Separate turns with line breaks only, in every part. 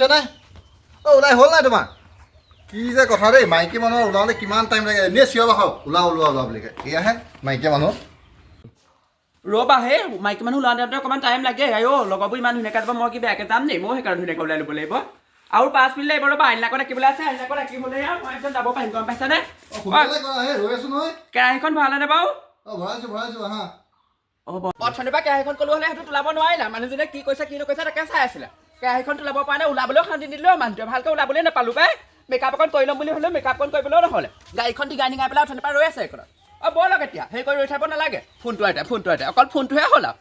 শুনিছানে ওলাই হ'ল নাই তোমাৰ কি যে কথা দেই মাইকী মানুহৰ ওলাওঁতে কিমান টাইম লাগে এনেই চিঞৰ বাখৰ ওলোৱা বুলি কয় এয়াহে মাইকী মানুহ
ৰ'বা হে মাইকী মানুহ ওলাওঁতে অকণমান টাইম লাগে আইঅ লগৰবোৰ ইমান ধুনীয়াকৈ যাব মই কি বেয়াকৈ যাম নেই মই সেইকাৰণে ধুনীয়াকৈ ওলাই ল'ব লাগিব আৰু 5 মিনিট লাগিব ৰ'বা আইনাকত ৰাখিবলৈ আছে আইনাকত ৰাখিবলৈ আৰু মই একদম যাব পাৰিম গম পাইছানে
ৰৈ আছো নহয়
কেৰাহীখন ভৰালেনে বাৰু
ভৰাইছো আহা
অথনিৰ পৰা কেৰাহীখন ক'লো হ'লে সেইটো তোলাব নোৱাৰিলা মানুহজনে কি কৈছে কি নকৈছে তাকে চাই আছিলে কেৰাহীখন তোলাব পৰা নাই ওলাবলৈও শান্তি নিদিলেও মানুহটোৱে ভালকৈ ওলাবলৈ নাপালোঁ পাই মেকআপ অকণ কৰি ল'ম বুলি হ'লেও মেকআপ অকণ কৰিবলৈও নহ'লে গাড়ীখন ডিঙাই পেলাই অথনিৰ পৰা ৰৈ আছে এইখনত ব'লক এতিয়া সেই কৰি ৰৈ থাকিব নালাগে ফোনটো আইতা অকল ফোনটোহে হ'ল আৰু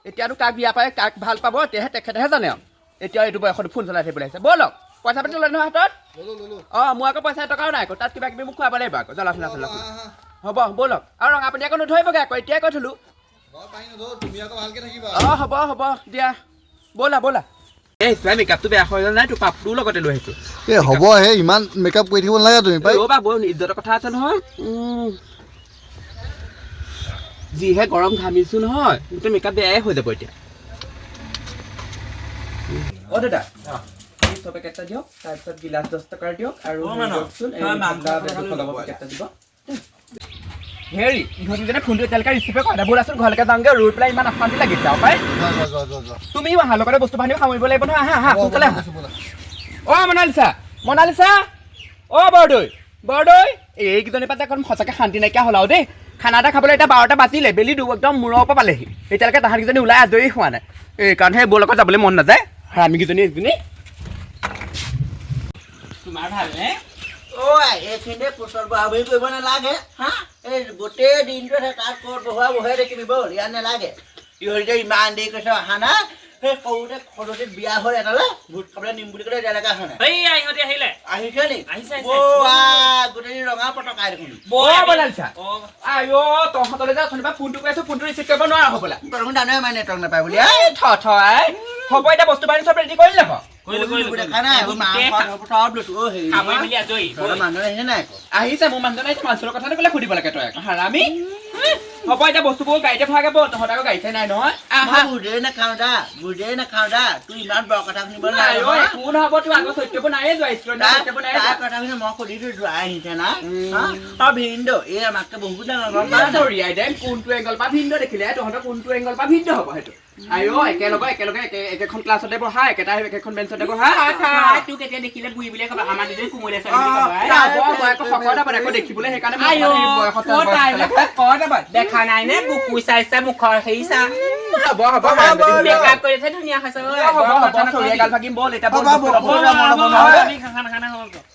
এতিয়াতো কাক বিয়া পায় কাক ভাল পাব তেতিয়াহে তেখেতেহে জানে আৰু এতিয়া এইটো বয়সত ফোন চলাই থাকিবলৈ আহিছে ব'লক পইচা পাতি ল'লে নহয় হাতত মোৰ আকৌ পইচা এটকাও নাই আকৌ তাত কিবা কিবি মোক খুৱাব লাগিব আকৌ জ্বলা চলা হ'ব ব'লক আৰু ৰঙা পানী আকৌ নধৰিবগৈ আকৌ এতিয়াই কৈ থলোঁ হ'ব দিয়া ব'লা এই মেকআপটো বেয়া হৈ গ'ল নাই তোৰ পাপটোও লগতে লৈ আহিছোঁ
এই হ'ব হে ইমান মেকআপ কৰি থাকিব নালাগে তুমি পাই
ৰ'বা বৰ ইজ্জতৰ কথা আছে নহয় যিহে গৰম ঘামিছোঁ নহয় গোটেই মেকআপ বেয়াই হৈ যাব এতিয়া দাদা পেকেট এটা দিয়ক তাৰপিছত গিলাচ 10 টকাৰ দিয়ক আৰু দিব হেৰি ইহঁতিজনে ফোনটো এতিয়ালৈকে ৰিচিভে কৰা নাই ব'লাচোন ঘৰলৈকে যাওঁগৈ ৰৈ পেলাই ইমান অশান্তি লাগিছে আৰু পাই তুমি আহা লগতে বস্তু বাহিনীও সামৰিব লাগিব নহয় আহা সোনকালে মনালিছা বৰদৈ এইকেইজনীৰ পৰা এখন সঁচাকৈ শান্তি নাইকিয়া হ'ল আৰু দেই খানা এটা খাবলৈ এতিয়া 12টা বাজিলে বেলি একদম মূৰৰ পৰা পালেহি এতিয়ালৈকে তাহাঁতকেইজনী ওলাই আজৰি হোৱা নাই এইকাৰণে বৌ লগত যাবলৈ মন নাযায় হাৰামিকেইজনী এইজনী তোমাৰ ভালনে
এইখিনিতে পোচৰ বহাবহি কৰিব নালাগে হা এই গোটেই দিনটো তাত ক'ত বহাই দেখিবি ব'ল ইয়াত নালাগে ইহঁতে ইমান দেৰি কৈছে অহা নাই সেই সৰুতে খৰতে বিয়া হ'ল এটালে ভোট খাবলৈ নিম বুলি ক'লে এতিয়ালৈকে অহা নাই
ইহঁতি আহিলে
আহিছে নি গোটেই ৰঙা পটকাই দেখোন
তহঁতলৈ যে অথনিৰ পৰা ফোনটো কৰি আছো ফোনটো ৰিচিভ কৰিব নোৱাৰা হ'বলা
তই জানে মানে নেটৱৰ্ক নাপায় বুলি
হ'ব এতিয়া বস্তু বাহিনী চব ৰেডি কৰি ল'ব আহিছে মোৰ মানুহজন আহিছে মাছৰ কথাটো ক'লে সুধিব লাগে তই হাৰামি হ'ব এতিয়া বস্তুবোৰ গাড়ীতে ভৰাগে ব'ল তহঁত আকৌ গাড়ী চাই নাই নহয়
বুজেই নাখাওঁ দা তোৰ ইমান বৰ কথা শুনিব
কোন হ'ব তোৰ আগৰ চৈত্যবোৰ নাই যোৱা
কথা শুনি মই সুধিছো যোৱা আহিছে না ভিন্দ এই আমাতকে বহুত ডাঙৰ
ৰিয়াই দেন কোনটো এংগল পৰা ভিন্দ দেখিলে তহঁতৰ কোনটো এংগল পৰা ভিন্দ হ'ব সেইটো একেলগে একেখন ক্লাছতে বহা একেখন বেঞ্চতে বহা তোক এতিয়া দেখিলে বুঢ়ী বুলিয়ে ক'বা আমাৰ দুজনী কোমলীয়া ছোৱালী দেখিবলৈ সেইকাৰণে দেখা নাই নে বুকু চাইছা মুখৰ হেৰি চা ধুনীয়া খাইছে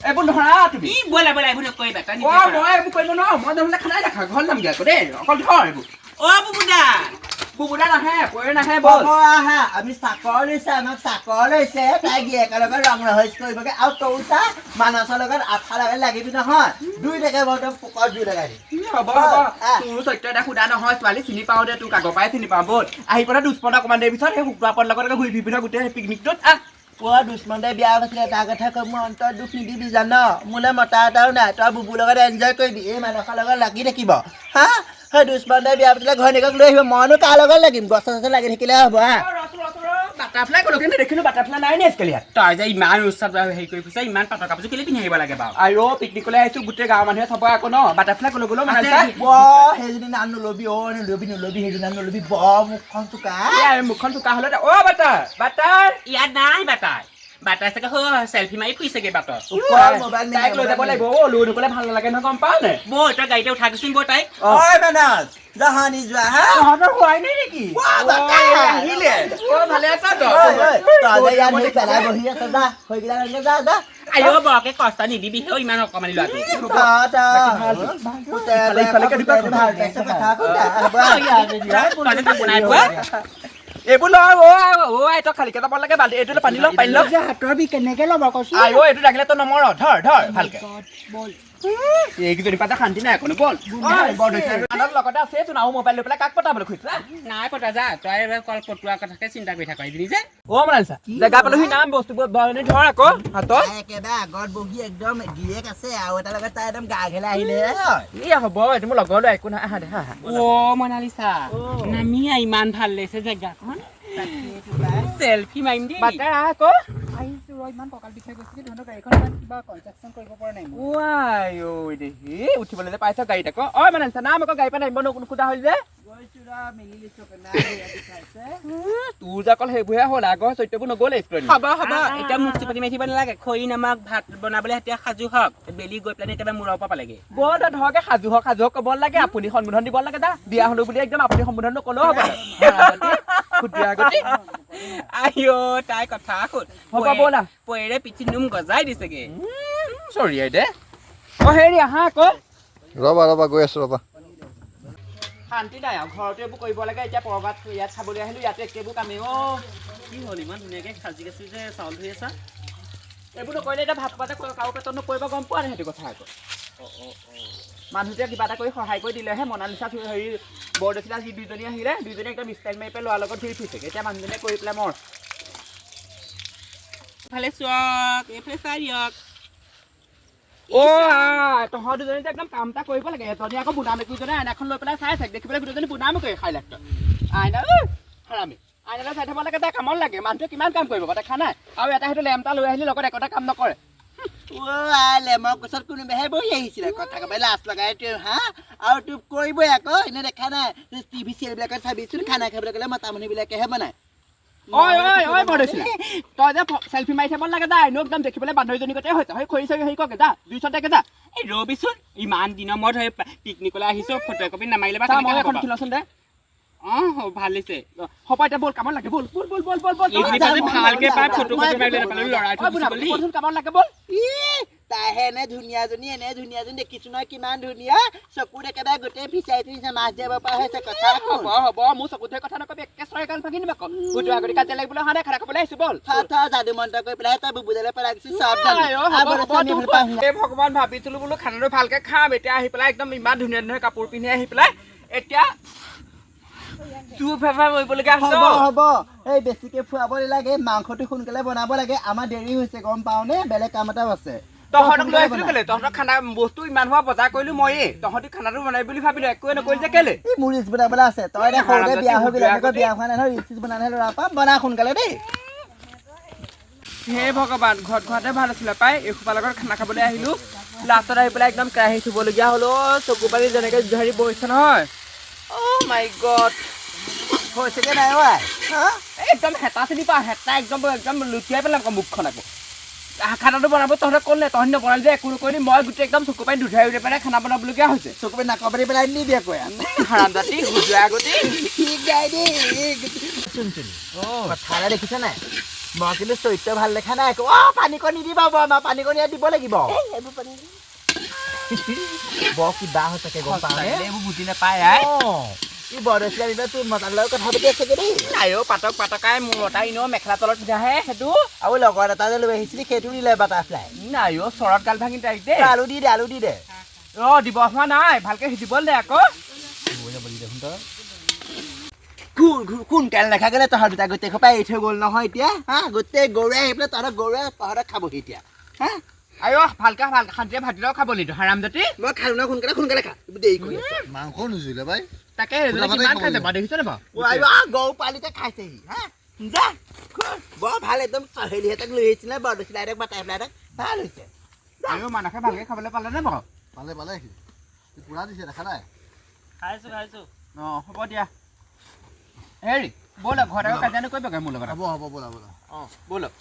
এইবোৰ ধৰা তুমি ব'লা এইবোৰ নকৰিবা কৰিব নোৱাৰো মই নহ'লে খানাই দেখা ঘৰ যামগৈ আকৌ দেই অকল ধৰ এইবোৰ বুবুদা নাহে
আমি চাকৰ লৈছে আমাক চাকৰ লৈছে তাই গিয়েকৰ লগত ৰং ৰহস্য কৰিবগে আৰু তৌ চা মানসৰ লগত আঠা লগাই লাগিবি নহয় 2 টাকা বৰ্তমান পোকৰ 2 টাকা দি
হ'ব তোৰ সত্য এটা সুধা নহয় ছোৱালী চিনি পাওঁ দে তোক আগৰ পৰাই চিনি পাওঁ ব'ল আহি পেলাই দুষ্পন্ন অকণমান দেৰি পিছত সেই শুকুৰাপৰ লগত ঘূৰি ফুৰি গোটেই পিকনিকটোত
দুষ্মন্তে বিয়া হৈছিলে তাৰ কথা কৈ মোৰ অন্তৰত দুখ নিদিবি জান মোলৈ মতা এটাও নাই তই বুবুৰ লগত এনজয় কৰিবি এই মানসৰ লগত লাগি থাকিব হা সেই দুষ্মন্তে বিয়া পাতিলে ঘৈণীয়েকক লৈ আহিব মইনো কাৰ লগত লাগিম গছ লাগি থাকিলে হ'ব
বাটাৰফ্লাই ক'লো কিন্তু দেখিলোঁ বাটাৰফ্লাই নাই নে আজিকালি তই যে ইমান উৎসাহ হেৰি কৰি ফুৰিছ ইমান পাটৰ কাপোৰযোৰ কেলৈ পিন্ধি আহিব লাগে বাৰু আৰু পিকনিকলৈ আহিছোঁ গোটেই গাঁৱৰ মানুহে চাব আকৌ ন বাটাৰফ্লাই ক'লো
সেইজনী নাম নলবি নলবি সেইজনী নাম নলবি
মুখখন চোকা হ'লে বাটাৰ ইয়াত নাই বাটাৰ চাগে চেল্ফি মাৰি ফুৰিছেগে বাটত তাইক লৈ যাব লাগিব লৈ নগ'লে ভাল নালাগে নহয় গম পাৱ নে বৌ তই গাড়ীতে উঠাই গৈছোন বৌ তাইক
জাহানি যোৱা হা
তহঁতৰ হোৱাই নাই নেকি আহিলে ভালে আছা বৰকে কষ্ট নিদিবি ইমান অকমানি ল'ৰাটো এইবোৰ তই খালি কেইটা লাগে বাল্টি এইটো পানী লওক
হাতৰ বি কেনেকে ল'ব কৈছো
এইটো লাগিলে তই নমৰ ধৰ ভালকে এইকেইজনী পাতে শান্তি নাই কোনো বল লগতে আছেচোন আৰু মোবাইল লৈ পেলাই কাক পতাবলৈ খুজিছা নাই পতা যা তই কল পটোৱা কথাকে চিন্তা কৰি থাক এইজনী যে মানিছা জেগা পালোহি নাম বস্তুবোৰ ধৰ আকৌ হাতত
একেবাৰে আগত বহি একদম গিয়েক আছে আৰু এটা লগত তাই একদম গা ঘেলা আহিলে
হ'ব এইটো মোৰ লগৰ লৈ একো নাই আহা দে মনালিছা নামি ইমান ভাল লাগিছে জেগাখন চেল্ফি মাৰিম দেই বাটাৰ আকৌ
আহিছোঁ ৰ ইমান কঁকাল বিষাই গৈছে কি তহঁতৰ গাড়ীখন ইমান কিবা কনষ্ট্ৰাকশ্যন কৰিব পৰা নাই মই
ৱাই ঐ দেহি উঠিবলৈ যে পাইছ গাড়ীত আকৌ ঐ মানে নাম আকৌ গাড়ী পৰা নামিব নোখোজা হ'ল যে
গৈছোঁ ৰ মেলি লৈছোঁ বিষাইছে
তোৰ যে অকল সেইবোৰহে হ'ল আগৰ চৰিত্ৰবোৰ নগ'লে
হ'ব এতিয়া মুক্তি পাতি মাৰি থাকিব নালাগে খৰি নামাক ভাত বনাবলৈ এতিয়া সাজু হওক বেলি গৈ পেলাই একেবাৰে মূৰৰ পৰা পালেগে
বৰ ধৰকে সাজু হওক ক'ব লাগে আপুনি সম্বোধন দিব লাগে দা বিয়া হ'লো বুলি একদম আপুনি সম্বোধন নকলেও হ'ব
আইঅ তাই কথা শুন
হ'ব ব'লা
পয়েৰে পিঠি নুম গজাই দিছেগে
চৰিয়াই দে অ' হেৰি আহা আকৌ
ৰ'বা গৈ আছোঁ ৰ'বা
শান্তি নাই আৰু ঘৰতে এইবোৰ কৰিব লাগে এতিয়া পৰবাত ইয়াত চাবলৈ আহিলোঁ ইয়াতে একেবোৰ কামেই অ'
কি হ'ল ইমান ধুনীয়াকৈ সাজি কাচি যে চাউল ধুই আছা
এইবোৰ নকৰিলে এতিয়া ভাত খোৱাতে কাৰো পেটত নপৰিব গম পোৱা নাই সেইটো কথা আকৌ মানুহটোৱে কিবা এটা কৰি সহায় কৰি দিলেহে মনালিচা হেৰি বৰদৈচিলা যি দুইজনী আহিলে দুইজনী একদম ষ্টাইল মাৰি পেলাই ল'ৰাৰ লগত ঘূৰি ফুৰিছেগৈ এতিয়া মানুহজনে কৰি পেলাই মৰ
এইফালে চোৱক এইফালে চাই দিয়ক
তহঁত দুজনী একদম কাম এটা কৰিব লাগে এজনী আকৌ বুনা মেকুৰীজনে আইনাখন লৈ পেলাই চাই থাকে দেখিবলৈ গোটেইজনী বুনা মেকুৰী খাই লাগত আইনা হাৰামি আইনালৈ চাই থ'ব লাগে তাই কামত লাগে মানুহটোৱে কিমান কাম কৰিব দেখা নাই আৰু এটা সেইটো লেম্পটা লৈ আহিলে লগত একোটা কাম নকৰে
লেমৰ কোচত কোনোবাহে বহি আহিছিলে কথা ক'বলৈ লাজ লগাই হা আৰু তোক কৰিবই আকৌ এনে দেখা নাই টিভি চিৰিয়েলবিলাকত চাবিচোন খানা খাবলৈ গ'লে মতা মানুহবিলাকেহে বনায়
ঐ বৰদৈচিলা তই যে চেল্ফি মাৰি থ'ব লাগে দা এনেও একদম দেখিবলৈ বান্ধৱীজনী গতে হৈছে সেই খৰি চৰি হেৰি ককে যা দুইচতে যা
এই ৰবিচোন ইমান দিনৰ মূৰত সেই পিকনিকলৈ আহিছোঁ ফটো একপি নামাৰিলে বা
মই এখন উঠিলচোন দে
অঁ ভাল হৈছে
হ'ব এতিয়া ব'ল কামত লাগে ব'ল
ভালকে পাই ফটো মাৰিলে নাপালে লৰাই থৈ
কামত লাগে ব'ল
তাইহে এনে ধুনীয়াজনী দেখিছো নহয় কিমান ধুনীয়া চকুত একেবাৰে গোটেই ফিচাই থৈছে মাছ দিব পৰা হৈছে কথা
হ'ব মোৰ চকুত ধৰি কথা নকবি একে চৰাই গান ভাগি নিবা গোটেই আগতে কাজিয়া লাগিবলৈ অহা নাই খানা খাবলৈ আহিছো ব'ল
যাদু মন্ত্ৰ কৰি পেলাই তই বুবুদালে পেলাই দিছো চব
ভগৱান ভাবিছিলো বোলো খানাটো ভালকে খাম এতিয়া আহি পেলাই একদম ইমান ধুনীয়া কাপোৰ পিন্ধি আহি পেলাই এতিয়া
হ'ব এই বেছিকে ফুৰাব নালাগে মাংসটো সোনকালে বনাব লাগে আমাৰ দেৰি হৈছে গম পাও নে বেলেগ কাম এটাও আছে
তহঁতক লৈ আহিছিলো কেলে তহঁতক খানা বস্তু ইমান হোৱা বজাৰ কৰিলো ময়ে তহঁতি খানাটো বনাই বুলি ভাবিলো একোৱে নকৰিলি যে কেলে
মোৰ ৰিলচ বনাবলৈ আছে তই এতিয়া সৰুতে বিয়া হৈ গ'লে বিয়া হোৱা নাই ৰিলচ বনালে ল'ৰা পাম বনা সোনকালে দেই
হে ভগৱান ঘৰতে ভাল আছিলে পাই এসোপা লগত খানা খাবলৈ আহিলো লাষ্টত আহি পেলাই একদম কেৰাহী থ'বলগীয়া হ'ল চকু পানী যেনেকে হেৰি বহিছে নহয় অ' মাই গড
হৈছেগে নাই
একদম হেতা চিনি পা হেতা একদম লুটিয়াই পেলাম আকৌ মুখখন আকৌ খানাটো বনাব তহঁতে ক'লে তহঁতি নবনালি যে একো নকৰিলি মই গোটেই একদম চকু পানী দুধাই উঠাই পেলাই খানা বনাবলগীয়া হৈছে
চকু পানী নাকৰ পানী পেলাই নিদিয়ে কৈ
হাৰাম জাতি সুযোৱা আগতে
ঠিক গাই দেই শুন কথা এটা দেখিছ নাই মই কিন্তু চৰিত্ৰ ভাল দেখা নাই আকৌ পানীকণ নিদিবা আমাৰ পানীকণ ইয়াত দিব লাগিব বৰ কিবা হৈছেগে গম পাওঁ
এইবোৰ বুজি নাপায়
ই বৰদৈচিলা দিনত তোৰ মতাৰ লগত কথা পাতি আছেগে দেই
আইও পাতকাই মোৰ মতা এনেও মেখেলা তলত পিন্ধাহে সেইটো
আৰু লগৰ এটা যে লৈ আহিছিলি সেইটো দিলে বাটাৰফ্লাই
আইও চৰত গাল ভাঙি তাইক দেই
আলু দি দে
দিব হোৱা নাই ভালকে সিজিবলৈ দে আকৌ
কোন তেল দেখা গ'লে তহঁত দুটা গোটেই সোপা এৰি থৈ গ'ল নহয় এতিয়া হা গোটেই গৰুৱে আহি পেলাই তহঁতক খাবহি এতিয়া হা
আইও ভালকে শান্তিৰে ভাতকেইটাও খাব নিদিওঁ হাৰাম জাতি
মই খালো ন সোনকালে খা দেৰি কৰি
মাংস নুজুলে ভাই
তাকে কিমান খাইছে বাৰু দেখিছনে বাৰু
গৰু পালিতে খাইছেহি হা যা বৰ ভাল একদম চহেলিহঁতক লৈ আহিছিলে বৰদৈচিলা এটাক বাটাৰফ্লাইটাক ভাল হৈছে
আইও মানুহে ভালকে খাবলৈ পালেনে বাৰু
পালে পুৰা দিছে দেখা নাই
খাইছোঁ
অঁ হ'ব দিয়া হেৰি ব'লক ঘৰত কাজিয়া নকৰিবগৈ মোৰ লগত
হ'ব ব'লা
অঁ ব'লক